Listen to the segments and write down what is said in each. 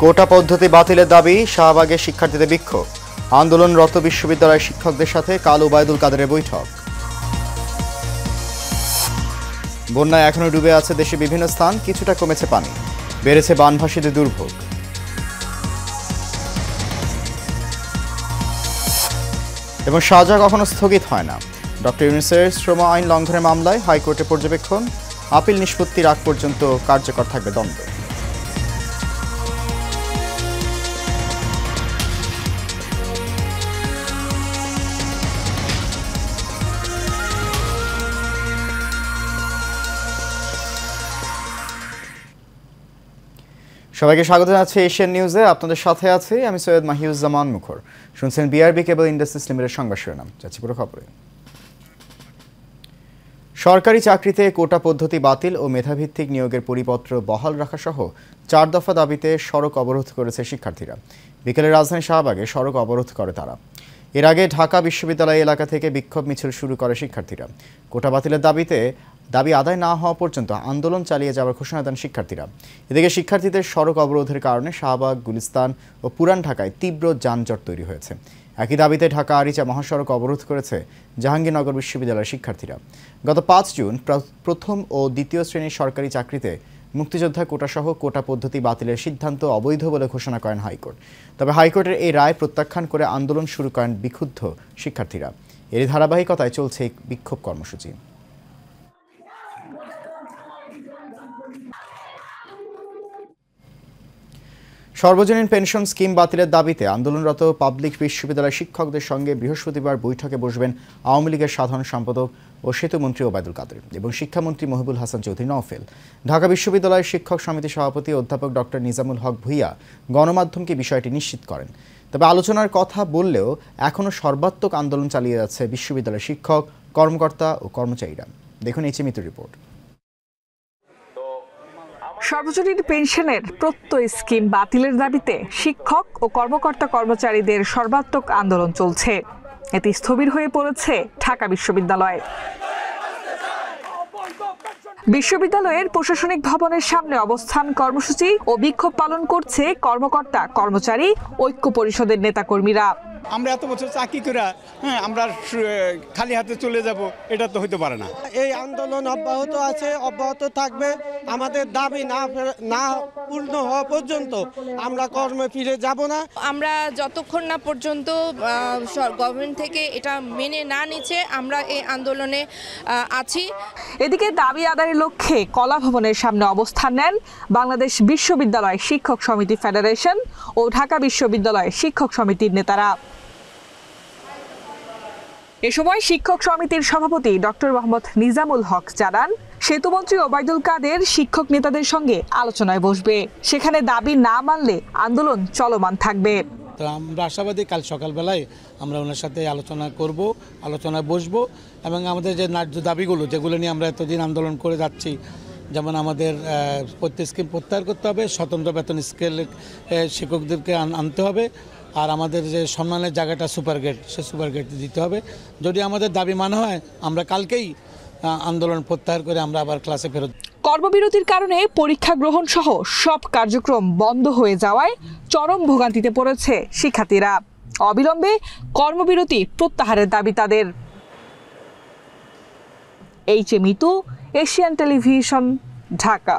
কোটা পদ্ধতি বাতিলের দাবি, শাহবাগে শিক্ষার্থীদের বিক্ষোভ। আন্দোলনরত বিশ্ববিদ্যালয়ের শিক্ষকদের সাথে কাল ওবায়দুল কাদেরের বৈঠক। বন্যায় এখনো ডুবে আছে দেশের বিভিন্ন স্থান, কিছুটা কমেছে পানি, বেড়েছে বানভাসীদের দুর্ভোগ। এবং সাজা কখনো স্থগিত হয় না। ডক্টর ইউনূসের শ্রম আইন লঙ্ঘনের মামলায় হাইকোর্টে পর্যবেক্ষণ, আপিল নিষ্পত্তির আগ পর্যন্ত কার্যকর থাকবে দণ্ড। সবাইকে স্বাগত জানাচ্ছি এশিয়ান নিউজে। আপনাদের সাথে আছি আমি সৈয়দ মাহিউজ্জামান মুখর। শুনছেন বিআরবি কেবল ইন্ডাস্ট্রিজ লিমিটেড সংবাদ শিরোনাম। যাচ্ছি পুরো খবরে। সরকারি চাকরিতে কোটা পদ্ধতি বাতিল ও মেধাভিত্তিক নিয়োগের পরিপত্র বহাল রাখা সহ 4 দফা দাবিতে সড়ক অবরোধ করেছে শিক্ষার্থীরা। বিকেলে রাজধানী শাহবাগে সড়ক অবরোধ করে তারা। এর আগে ঢাকা বিশ্ববিদ্যালয় এলাকা থেকে বিক্ষোভ মিছিল শুরু করে শিক্ষার্থীরা। কোটা বাতিলের দাবি আদায় না হওয়া পর্যন্ত আন্দোলন চালিয়ে যাওয়ার ঘোষণা দেন শিক্ষার্থীরা। এদিকে শিক্ষার্থীদের সড়ক অবরোধের কারণে শাহবাগ, গুলিস্তান ও পুরান ঢাকায় তীব্র যানজট তৈরি হয়েছে। একই দাবিতে ঢাকা আরিচা মহাসড়ক অবরোধ করেছে জাহাঙ্গীরনগর বিশ্ববিদ্যালয়ের শিক্ষার্থীরা। গত 5 জুন প্রথম ও দ্বিতীয় শ্রেণীর সরকারি চাকরিতে মুক্তিযোদ্ধা কোটাসহ কোটা পদ্ধতি বাতিলের সিদ্ধান্ত অবৈধ বলে ঘোষণা করেন হাইকোর্ট। তবে হাইকোর্টের এই রায় প্রত্যাখ্যান করে আন্দোলন শুরু করেন বিক্ষুব্ধ শিক্ষার্থীরা। এরই ধারাবাহিকতায় চলছে এই বিক্ষোভ কর্মসূচি। সর্বজনীন পেনশন স্কিম বাতিলের দাবিতে আন্দোলনরত পাবলিক বিশ্ববিদ্যালয়ের শিক্ষকদের সঙ্গে বৃহস্পতিবার বৈঠকে বসবেন আওয়ামী লীগের সাধারণ সম্পাদক ও সেতুমন্ত্রী ওবায়দুল কাদের এবং শিক্ষামন্ত্রী মহিবুল হাসান চৌধুরী নওফেল। ঢাকা বিশ্ববিদ্যালয়ের শিক্ষক সমিতির সভাপতি অধ্যাপক ডক্টর নিজামুল হক ভূঁইয়া গণমাধ্যমকে বিষয়টি নিশ্চিত করেন। তবে আলোচনার কথা বললেও এখনও সর্বাত্মক আন্দোলন চালিয়ে যাচ্ছে বিশ্ববিদ্যালয়ের শিক্ষক, কর্মকর্তা ও কর্মচারীরা। দেখুন এই মিতুর রিপোর্ট। সর্বজনীন পেনশনের প্রত্যয় স্কিম বাতিলের দাবিতে শিক্ষক ও কর্মকর্তা কর্মচারীদের সর্বাত্মক আন্দোলন চলছে। এতে স্থবির হয়ে পড়েছে ঢাকা বিশ্ববিদ্যালয়। বিশ্ববিদ্যালয়ের প্রশাসনিক ভবনের সামনে অবস্থান কর্মসূচি ও বিক্ষোভ পালন করছে কর্মকর্তা কর্মচারী ঐক্য পরিষদের নেতাকর্মীরা। আমরা এত বছর চাকরি করে আমরা খালি হাতে চলে যাব, এটা তো হতে পারে না। এই আন্দোলন অব্যাহত আছে, অব্যাহত থাকবে। আমাদের দাবি না পূর্ণ হওয়া পর্যন্ত আমরা কর্মে ফিরে যাব না। আমরা যতক্ষণ না পর্যন্ত গভর্নমেন্ট থেকে এটা মেনে না নিচ্ছে, আমরা এই আন্দোলনে আছি। এদিকে দাবি আদায়ের লক্ষ্যে কলা ভবনের সামনে অবস্থান নেন বাংলাদেশ বিশ্ববিদ্যালয় শিক্ষক সমিতি ফেডারেশন ও ঢাকা বিশ্ববিদ্যালয় শিক্ষক সমিতির নেতারা। এ সময় শিক্ষক সমিতির সভাপতি ডক্টর মোহাম্মদ নিজামুল হক জানান, সেতুমন্ত্রী ওবায়দুল কাদের শিক্ষক নেতাদের সঙ্গে আলোচনায় বসবে। সেখানে দাবি না মানলে আন্দোলন চলমান থাকবে। তো আমরা আশাবাদী কাল সকালবেলায় আমরা ওনার সাথে আলোচনায় বসবো এবং আমাদের যে ন্যায্য দাবিগুলো যেগুলো নিয়ে আমরা এতদিন আন্দোলন করে যাচ্ছি, যেমন আমাদের প্রত্যেক স্কিম প্রত্যাহার করতে হবে, স্বতন্ত্র বেতন স্কেল শিক্ষকদেরকে আনতে হবে, আর আমাদের যে সম্মানের জায়গাটা সুপারগেট, সে সুপারগেট দিতে হবে। যদি আমাদের দাবি মানা হয় আমরা কালকেই আন্দোলন প্রত্যাহার করে আমরা আবার ক্লাসে ফেরত। কর্মবিরতির কারণে পরীক্ষা গ্রহণ সহ সব কার্যক্রম বন্ধ হয়ে যাওয়ায় চরম ভোগান্তিতে পড়েছে শিক্ষার্থীরা। অবিলম্বে কর্মবিরতি প্রত্যাহারের দাবি তাদের। Mitu, Asian television, Dhaka.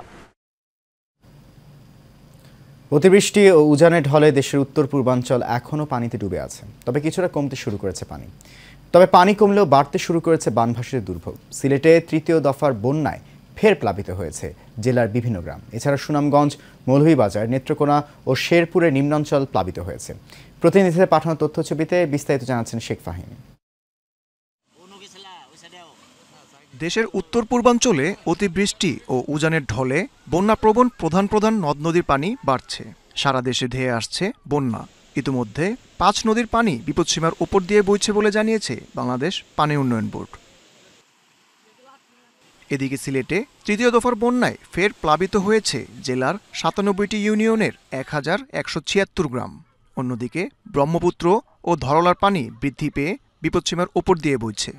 অতিবৃষ্টি ও উজানের ঢলে দেশের উত্তর পূর্বাঞ্চল এখনও পানিতে ডুবে আছে। তবে কিছুটা কমতে শুরু করেছে পানি। তবে পানি কমলেও বাড়তে শুরু করেছে বানভাসীদের দুর্ভোগ। সিলেটে 3য় দফার বন্যায় ফের প্লাবিত হয়েছে জেলার বিভিন্ন গ্রাম। এছাড়া সুনামগঞ্জ, মৌলভীবাজার, নেত্রকোনা ও শেরপুরের নিম্নাঞ্চল প্লাবিত হয়েছে। প্রতিনিধিদের পাঠানো তথ্যছবিতে বিস্তারিত জানাচ্ছেন শেখ ফাহিম। দেশের উত্তর পূর্বাঞ্চলে অতিবৃষ্টি ও উজানের ঢলে বন্যাপ্রবণ প্রধান নদ নদীর পানি বাড়ছে। সারা দেশে ধেয়ে আসছে বন্যা। ইতিমধ্যে 5 নদীর পানি বিপদসীমার উপর দিয়ে বইছে বলে জানিয়েছে বাংলাদেশ পানি উন্নয়ন বোর্ড। এদিকে সিলেটে 3য় দফার বন্যায় ফের প্লাবিত হয়েছে জেলার 97টি ইউনিয়নের 1176 গ্রাম। অন্যদিকে ব্রহ্মপুত্র ও ধরলার পানি বৃদ্ধি পেয়ে বিপদসীমার উপর দিয়ে বইছে।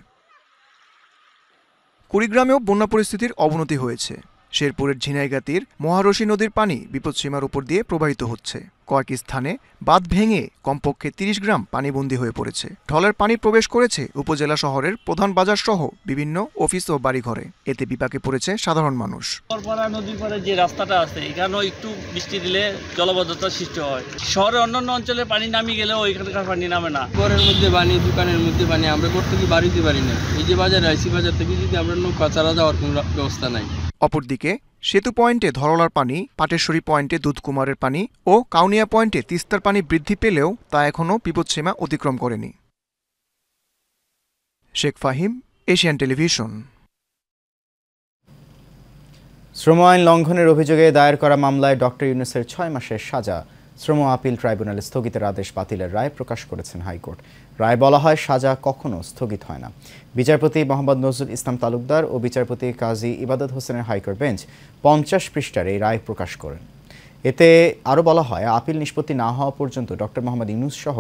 কুড়িগ্রামেও বন্যা পরিস্থিতির অবনতি হয়েছে। শেরপুরের ঝিনাইগাতির মহারশী নদীর পানি বিপদসীমার উপর দিয়ে প্রবাহিত হচ্ছে। কয়েক স্থানে বাঁধ ভেঙে কমপক্ষে ৩০ গ্রাম পানিবন্দী হয়ে পড়েছে। ঢলের পানি প্রবেশ করেছে উপজেলা শহরের প্রধান বাজার সহ বিভিন্ন অফিস ও বাড়িঘরে। এতে বিপাকে পড়েছে সাধারণ মানুষ। নদীর পরে যে রাস্তাটা আছে এখানেও একটু বৃষ্টি দিলে জলবদ্ধতার সৃষ্টি হয়। শহরের অন্যান্য অঞ্চলে পানি নামিয়ে গেলেও এখানকার পানি নামে না। ঘরের মধ্যে পানি, দোকানের মধ্যে পানি, আমরা করতে কি বাড়িতে পারি না। এই যে বাজারে আইসি, বাজার থেকে যদি আমরা নৌকা চালা যাওয়ার কোনো ব্যবস্থা নাই। অপরদিকে সেতু পয়েন্টে ধরলার পানি, পাটেশ্বরী পয়েন্টে দুধকুমারের পানি ও কাউনিয়া পয়েন্টে তিস্তার পানি বৃদ্ধি পেলেও তা এখনও বিপদসীমা অতিক্রম করেনি। Sheikh Fahim, Asian television. শ্রম আইন লঙ্ঘনের অভিযোগে দায়ের করা মামলায় ডক্টর ইউনূসের ৬ মাসের সাজা শ্রম আপিল ট্রাইব্যুনালে স্থগিতের আদেশ বাতিলের রায় প্রকাশ করেছেন হাইকোর্ট। রায় বলা হয়, সাজা কখনো স্থগিত হয় না। বিচারপতি মোহাম্মদ নজরুল ইসলাম তালুকদার ও বিচারপতি কাজী ইবাদত হোসেনের হাইকোর্ট বেঞ্চ ৫০ পৃষ্ঠার এই রায় প্রকাশ করেন। এতে আরও বলা হয়, আপিল নিষ্পত্তি না হওয়া পর্যন্ত ডক্টর মোহাম্মদ ইউনূস সহ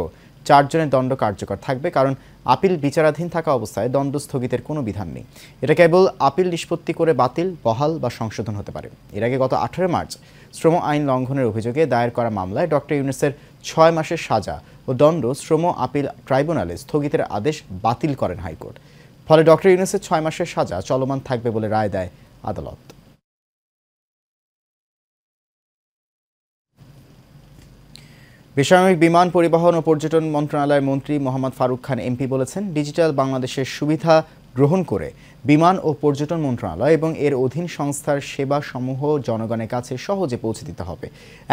৪ জনের দণ্ড কার্যকর থাকবে, কারণ আপিল বিচারাধীন থাকা অবস্থায় দণ্ড স্থগিতের কোনো বিধান নেই। এটা কেবল আপিল নিষ্পত্তি করে বাতিল, বহাল বা সংশোধন হতে পারে। এর আগে গত ১৮ মার্চ শ্রম আইন লঙ্ঘনের অভিযোগে দায়ের করা মামলায় ডক্টর ইউনূসের ৬ মাসের সাজা ও দণ্ড শ্রম আপিল ট্রাইব্যুনালে স্থগিতের আদেশ বাতিল করেন হাইকোর্ট। ফলে ডক্টর ইউনূসের ৬ মাসের সাজা চলমান থাকবে বলে রায় দেয় আদালত। বেসামরিক বিমান পরিবহন ও পর্যটন মন্ত্রণালয়ের মন্ত্রী মোহাম্মদ ফারুক খান এমপি বলেছেন, ডিজিটাল বাংলাদেশের সুবিধা গ্রহণ করে বিমান ও পর্যটন মন্ত্রণালয় এবং এর অধীন সংস্থার সেবা সমূহ জনগণের কাছে সহজে পৌঁছে দিতে হবে।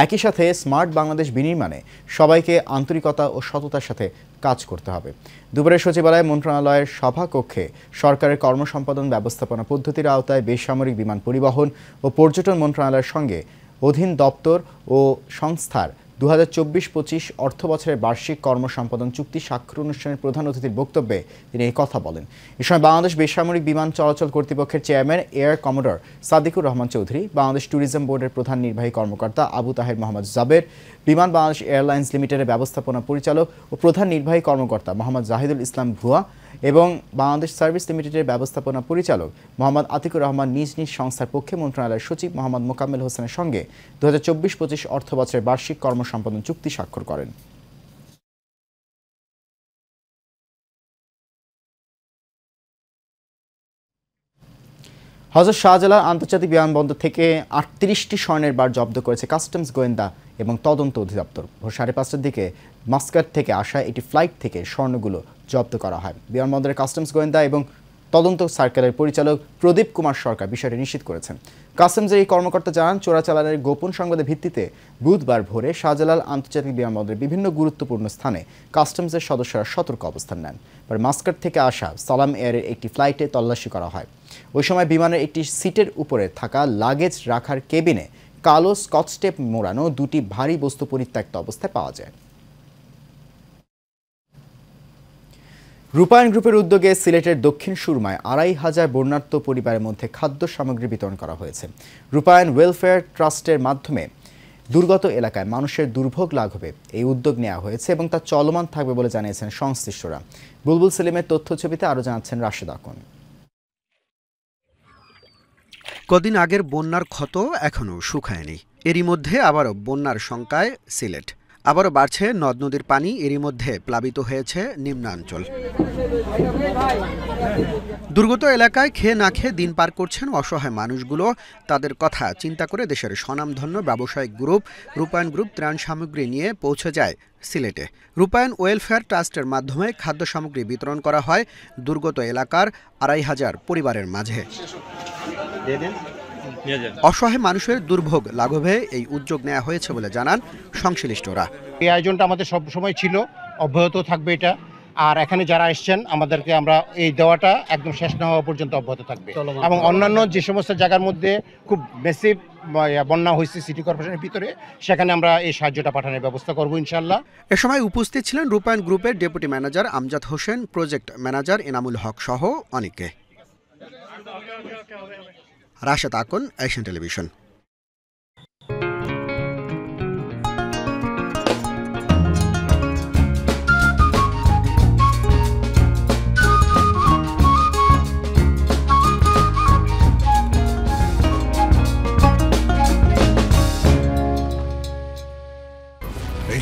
একই সাথে স্মার্ট বাংলাদেশ বিনির্মাণে সবাইকে আন্তরিকতা ও সততার সাথে কাজ করতে হবে। দুপুরে সচিবালয় মন্ত্রণালয়ের সভাকক্ষে সরকারের কর্মসম্পাদন ব্যবস্থাপনা পদ্ধতির আওতায় বেসামরিক বিমান পরিবহন ও পর্যটন মন্ত্রণালয়ের সঙ্গে অধীন দপ্তর ও সংস্থার ২০২৪-২৫ অর্থ বছরের বার্ষিক কর্মসম্পাদন চুক্তি স্বাক্ষর অনুষ্ঠানের প্রধান অতিথির বক্তব্যে তিনি এই কথা বলেন। এ সময় বাংলাদেশ বেসামরিক বিমান চলাচল কর্তৃপক্ষের chairman air commodore Sadiqur Rahman Chowdhury, Bangladesh tourism বোর্ডের প্রধান নির্বাহী কর্মকর্তা আবু তাহের মোহাম্মদ জাবের, বিমান বাংলাদেশ এয়ারলাইন্স লিমিটেডের ব্যবস্থাপনা পরিচালক ও প্রধান নির্বাহী কর্মকর্তা মোহাম্মদ জাহিদুল ইসলাম ভুয়া এবং বাংলাদেশ সার্ভিস লিমিটেডের ব্যবস্থাপনা পরিচালক মোহাম্মদ আতিকুর রহমান নিজ নিজ সংস্থার পক্ষে মন্ত্রণালয়ের সচিব মোহাম্মদ মোকাম্মেল হোসেনের সঙ্গে ২০২৪-২৫ অর্থ বছরের বার্ষিক কর্মসম্পাদন চুক্তি স্বাক্ষর করেন। হযরত শাহজালাল আন্তর্জাতিক বিমানবন্দর থেকে ৩৮টি স্বর্ণের বার জব্দ করেছে কাস্টমস গোয়েন্দা এবং তদন্ত অধিদপ্তর। ভোর ৫:৩০টার দিকে মাস্কাট থেকে আসা একটি ফ্লাইট থেকে স্বর্ণগুলো জব্দ করা হয়। বিমানবন্দরের কাস্টমস গোয়েন্দা এবং তদন্ত সার্কেলের পরিচালক প্রদীপ কুমার সরকার বিষয়টি নিশ্চিত করেছেন। কাস্টমসের এই কর্মকর্তা জানান, চোরাচালানের গোপন সংবাদের ভিত্তিতে বুধবার ভোরে শাহজালাল আন্তর্জাতিক বিমানবন্দরের বিভিন্ন গুরুত্বপূর্ণ স্থানে কাস্টমসের সদস্যরা সতর্ক অবস্থান নেন। পরে মাস্কাট থেকে আসা সালাম এয়ারের একটি ফ্লাইটে তল্লাশি করা হয়। ওই সময় বিমানের একটি সিটের উপরে থাকা লাগেজ রাখার কেবিনে কালো স্কচটেপ মোড়ানো দুটি ভারী বস্তু পরিত্যক্ত অবস্থায় পাওয়া যায়। রূপায়ণ গ্রুপের উদ্যোগে সিলেটের দক্ষিণ সুরমায় ২৫০০ বন্যার্ত পরিবারের মধ্যে খাদ্য সামগ্রী বিতরণ করা হয়েছে। রূপায়ণ ওয়েলফেয়ার ট্রাস্টের মাধ্যমে দুর্গত এলাকায় মানুষের দুর্ভোগ লাঘবে এই উদ্যোগ নেওয়া হয়েছে এবং তা চলমান থাকবে বলে জানিয়েছেন সংশ্লিষ্টরা। বুলবুল সেলিমের তথ্যছবিতে আরও জানাচ্ছেন রাশেদ আকন। কদিন আগের বন্যার ক্ষত এখনও শুকায়নি। এরই মধ্যে আবারও বন্যার শঙ্কায় সিলেট। আবারও বাড়ছে নদ নদীর পানি। এরই মধ্যে প্লাবিত হয়েছে নিম্নাঞ্চল। দুর্গত এলাকায় খেয়ে না খেয়ে দিন পার করছেন অসহায় মানুষগুলো। তাদের কথা চিন্তা করে দেশের স্বনামধন্য ব্যবসায়িক গ্রুপ রূপায়ণ গ্রুপ ত্রাণ সামগ্রী নিয়ে পৌঁছে যায় সিলেটে। রূপায়ণ ওয়েলফেয়ার ট্রাস্টের মাধ্যমে খাদ্য সামগ্রী বিতরণ করা হয় দুর্গত এলাকার ২৫০০ পরিবারের মাঝে। অসহায় মানুষের দুর্ভোগ লাঘবে এই উদ্যোগ নেওয়া হয়েছে বলে জানান সংশ্লিষ্টরা। এই আয়োজনটা আমাদের সব সময় ছিল, অব্যাহত থাকবে এটা। আর এখানে যারা এসছেন আমাদেরকে আমরা এই দেওয়াটা একদম শেষ না হওয়া পর্যন্ত অব্যাহত থাকবে এবং অন্যান্য যে সমস্ত জায়গার মধ্যে খুব মেসিভ বন্যা হয়েছে সিটি কর্পোরেশনের ভিতরে, সেখানে আমরা এই সাহায্যটা পাঠানোর ব্যবস্থা করব ইনশাল্লাহ। এ সময় উপস্থিত ছিলেন রূপায়ণ গ্রুপের deputy manager Amjad Hossain, project manager Enamul Haque সহ অনেকে। Rashed Akon, Asian television.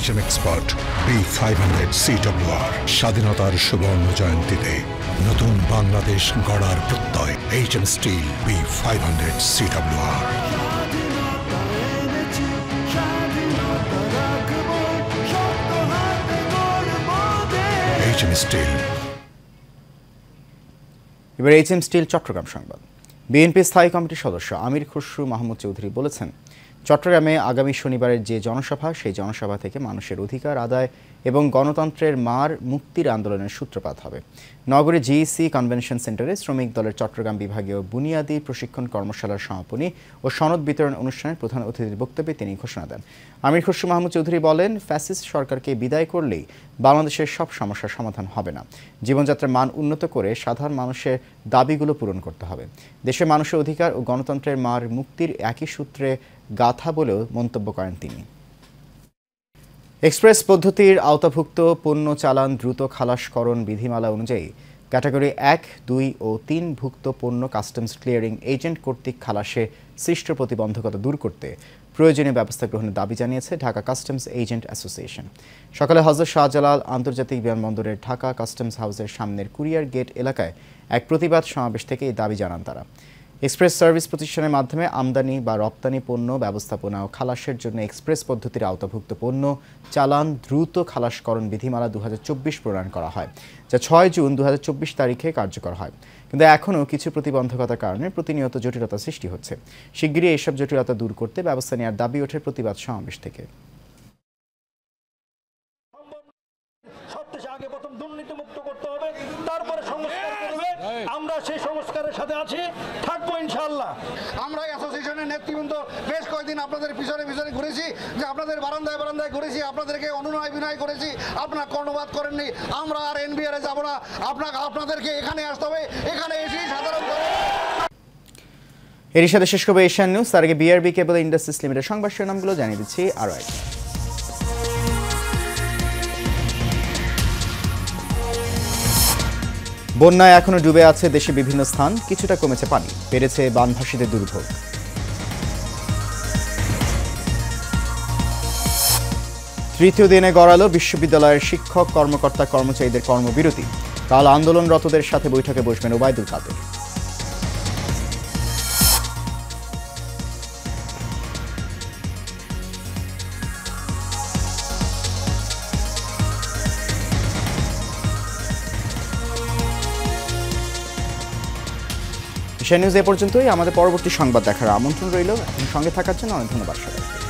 HM Expert B500 CWR স্বাধীনতার সুবর্ণ জয়ন্তীতে নতুন বাংলাদেশ গড়ার প্রত্যয় HM Steel B500 CWR HM Steel। এবার HM Steel চট্টগ্রাম সংবাদ। বিএনপি স্থায়ী কমিটির সদস্য আমির খসরু মাহমুদ চৌধুরী বলেছেন, চট্টগ্রামে আগামী শনিবারের যে জনসভা, সেই জনসভা থেকে মানুষের অধিকার আদায় এবং গণতন্ত্রের মার মুক্তির আন্দোলনের সূত্রপাত হবে। নগরে জিইসি কনভেনশন সেন্টারে শ্রমিক দলের চট্টগ্রাম বিভাগীয় বুনিয়াদী প্রশিক্ষণ কর্মশালার সমাপনী ও সনদ বিতরণ অনুষ্ঠানের প্রধান অতিথির বক্তব্যে তিনি ঘোষণা দেন। আমির খসরু মাহমুদ চৌধুরী বলেন, ফ্যাসিস্ট সরকারকে বিদায় করলেই বাংলাদেশের সব সমস্যার সমাধান হবে না। জীবনযাত্রার মান উন্নত করে সাধারণ মানুষের দাবিগুলো পূরণ করতে হবে। দেশের মানুষের অধিকার ও গণতন্ত্রের মার মুক্তির একই সূত্রে গাথা বলেও মন্তব্য করেন তিনি। এক্সপ্রেস পদ্ধতির আওতাভুক্ত পণ্য চালান দ্রুত খালাসকরণ বিধিমালা অনুযায়ী ক্যাটাগরি 1, 2 ও 3 ভুক্ত পণ্য কাস্টমস ক্লিয়ারিং এজেন্ট কর্তৃক খালাসে সৃষ্ট প্রতিবন্ধকতা দূর করতে প্রয়োজনীয় ব্যবস্থা গ্রহণের দাবি জানিয়েছে ঢাকা কাস্টমস এজেন্ট অ্যাসোসিয়েশন। সকালে হযরত শাহজালাল আন্তর্জাতিক বিমানবন্দরের ঢাকা কাস্টমস হাউসের সামনের কুরিয়ার গেট এলাকায় এক প্রতিবাদ সমাবেশ থেকে এই দাবি জানান তারা। এক্সপ্রেস সার্ভিস প্রতিষ্ঠানের মাধ্যমে আমদানি বা রপ্তানি পণ্য ব্যবস্থাপনা ও খালাসের জন্য এক্সপ্রেস পদ্ধতির আওতাভুক্ত পণ্য চালান দ্রুত খালাসকরণ বিধিমালা 2024 প্রণয়ন করা হয়, যা 6 জুন 2024 তারিখে কার্যকর হয়। কিন্তু এখনও কিছু প্রতিবন্ধকতার কারণে প্রতিনিয়ত জটিলতা সৃষ্টি হচ্ছে। শিগগিরই এইসব জটিলতা দূর করতে ব্যবস্থা নেওয়ার দাবি ওঠে প্রতিবাদ সমাবেশ থেকে। আগে প্রথম দুর্নীতিমুক্ত করতে হবে, তারপরে সংস্কার করবে। আমরা সেই সংস্কারের সাথে আছি, থাকবো ইনশাআল্লাহ। আমরা অ্যাসোসিয়েশনের নেতৃবৃন্দ বেশ কয়েকদিন আপনাদের পিছনে পিছনে ঘুরেছি, যে আপনাদের বারান্দায় বারান্দায় ঘুরেছি, আপনাদেরকে অনুনয় বিনয় করেছি, আপনারা কর্ণপাত করেননি। আমরা আর এনবিআর যাব না, আপনাদেরকে এখানে আসতে হবে, এখানে এসেই সাধারণ। এরই সাথে শেষ করবে এশিয়ান নিউজ। তার আগে বিআরবি কেবল ইন্ডাস্ট্রিজ লিমিটেড সংবাদ শিরোনামগুলো জানিয়ে দিচ্ছি আরও এক। বন্যায় এখনো ডুবে আছে দেশে বিভিন্ন স্থান, কিছুটা কমেছে পানি, বেড়েছে বানভাসীদের দুর্ভোগ। তৃতীয় দিনে গড়ালো বিশ্ববিদ্যালয়ের শিক্ষক কর্মকর্তা কর্মচারীদের কর্মবিরতি। কাল আন্দোলনরতদের সাথে বৈঠকে বসবেন ওবায়দুল কাদের। এশিয়ান নিউজ এ পর্যন্তই। আমাদের পরবর্তী সংবাদ দেখার আমন্ত্রণ রইল। এখন সঙ্গে থাকার জন্য অনেক ধন্যবাদ সবাইকে।